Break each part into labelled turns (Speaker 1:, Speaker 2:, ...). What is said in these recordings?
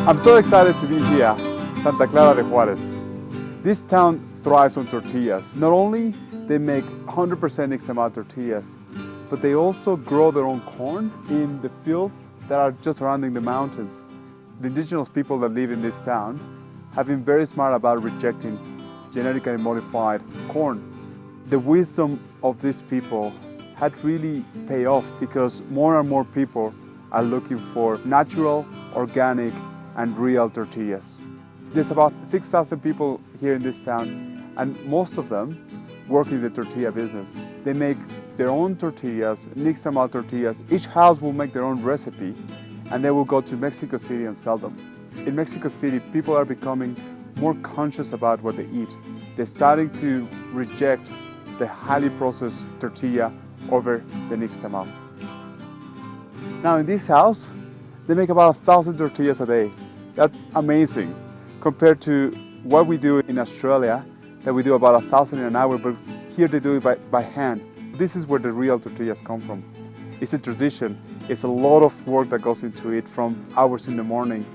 Speaker 1: I'm so excited to be here, Santa Clara de Juarez. This town thrives on tortillas. Not only they make 100% nixtamal tortillas, but they also grow their own corn in the fields that are just surrounding the mountains. The indigenous people that live in this town have been very smart about rejecting genetically modified corn. The wisdom of these people had really paid off because more and more people are looking for natural, organic, and real tortillas. There's about 6,000 people here in this town, and most of them work in the tortilla business. They make their own tortillas, nixtamal tortillas. Each house will make their own recipe, and they will go to Mexico City and sell them. In Mexico City, people are becoming more conscious about what they eat. They're starting to reject the highly processed tortilla over the nixtamal. Now in this house, they make about 1,000 tortillas a day. That's amazing compared to what we do in Australia, that we do about 1,000 in an hour, but here they do it by hand. This is where the real tortillas come from. It's a tradition. It's a lot of work that goes into it from hours in the morning.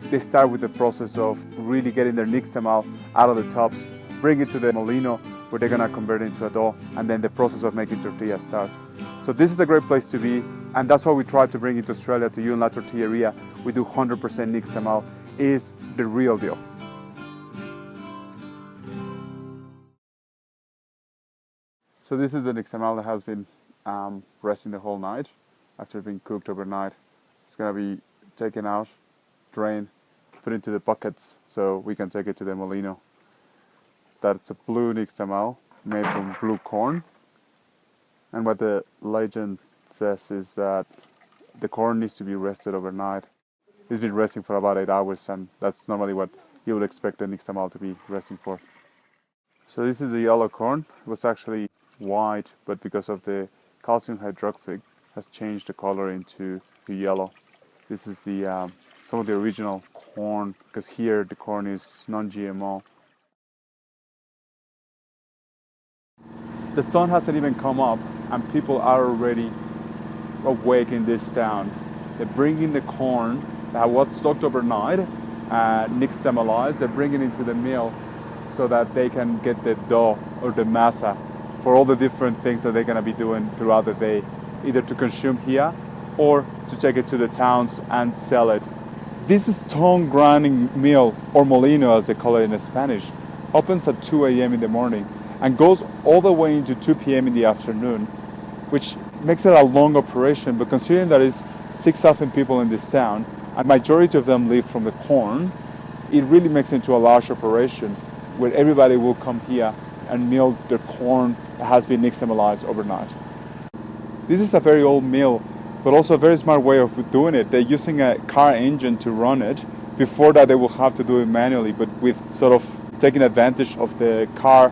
Speaker 1: They start with the process of really getting their nixtamal out of the tubs, bring it to the molino where they're gonna convert it into a dough, and then the process of making tortillas starts. So this is a great place to be, and that's why we try to bring it to Australia, to you in La Tortilleria. We do 100% nixtamal. Is the real deal. So this is the nixtamal that has been resting the whole night after being cooked overnight. It's gonna be taken out, drained, put into the buckets so we can take it to the molino. That's a blue nixtamal made from blue corn. And what the legend says is that the corn needs to be rested overnight. It's been resting for about 8 hours, and that's normally what you would expect the nixtamal to be resting for. So this is the yellow corn. It was actually white, but because of the calcium hydroxide, has changed the color into the yellow. This is the some of the original corn, because here the corn is non-GMO. The sun hasn't even come up, and people are already awake in this town. They're bringing the corn that was soaked overnight, nixtamalized. They're bringing it into the mill so that they can get the dough or the masa for all the different things that they're going to be doing throughout the day, either to consume here or to take it to the towns and sell it. This stone grinding mill, or molino as they call it in Spanish, opens at 2 a.m. in the morning and goes all the way into 2 p.m. in the afternoon, which makes it a long operation. But considering that it's 6,000 people in this town, and majority of them live from the corn, it really makes it into a large operation where everybody will come here and mill their corn that has been nixtamalized overnight. This is a very old mill, but also a very smart way of doing it. They're using a car engine to run it. Before that, they will have to do it manually, but with sort of taking advantage of the car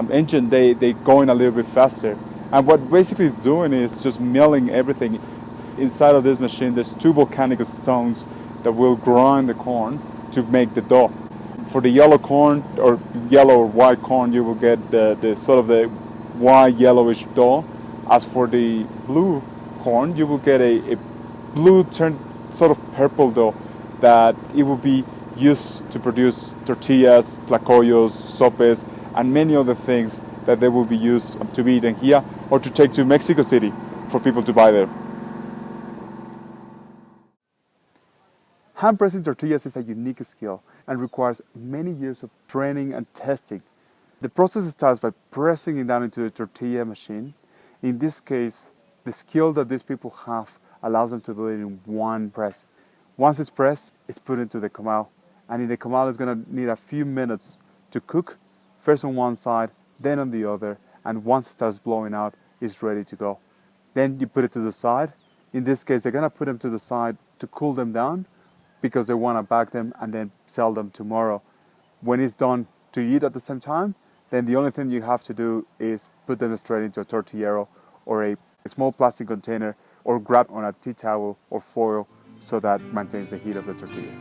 Speaker 1: engine, they going a little bit faster. And what basically it's doing is just milling everything. Inside of this machine, there's 2 volcanic stones that will grind the corn to make the dough. For the yellow corn, or yellow or white corn, you will get the sort of the white yellowish dough. As for the blue corn, you will get a blue turned sort of purple dough that it will be used to produce tortillas, tlacoyos, sopes, and many other things that they will be used to be eaten here or to take to Mexico City for people to buy there. Hand pressing tortillas is a unique skill and requires many years of training and testing. The process starts by pressing it down into the tortilla machine. In this case, the skill that these people have allows them to do it in one press. Once it's pressed, it's put into the comal. And in the comal, it's going to need a few minutes to cook, first on one side, then on the other, and once it starts blowing out, it's ready to go. Then you put it to the side. In this case, they're going to put them to the side to cool them down, because they want to bag them and then sell them tomorrow. When it's done to eat at the same time, then the only thing you have to do is put them straight into a tortillero or a small plastic container, or grab on a tea towel or foil so that maintains the heat of the tortilla.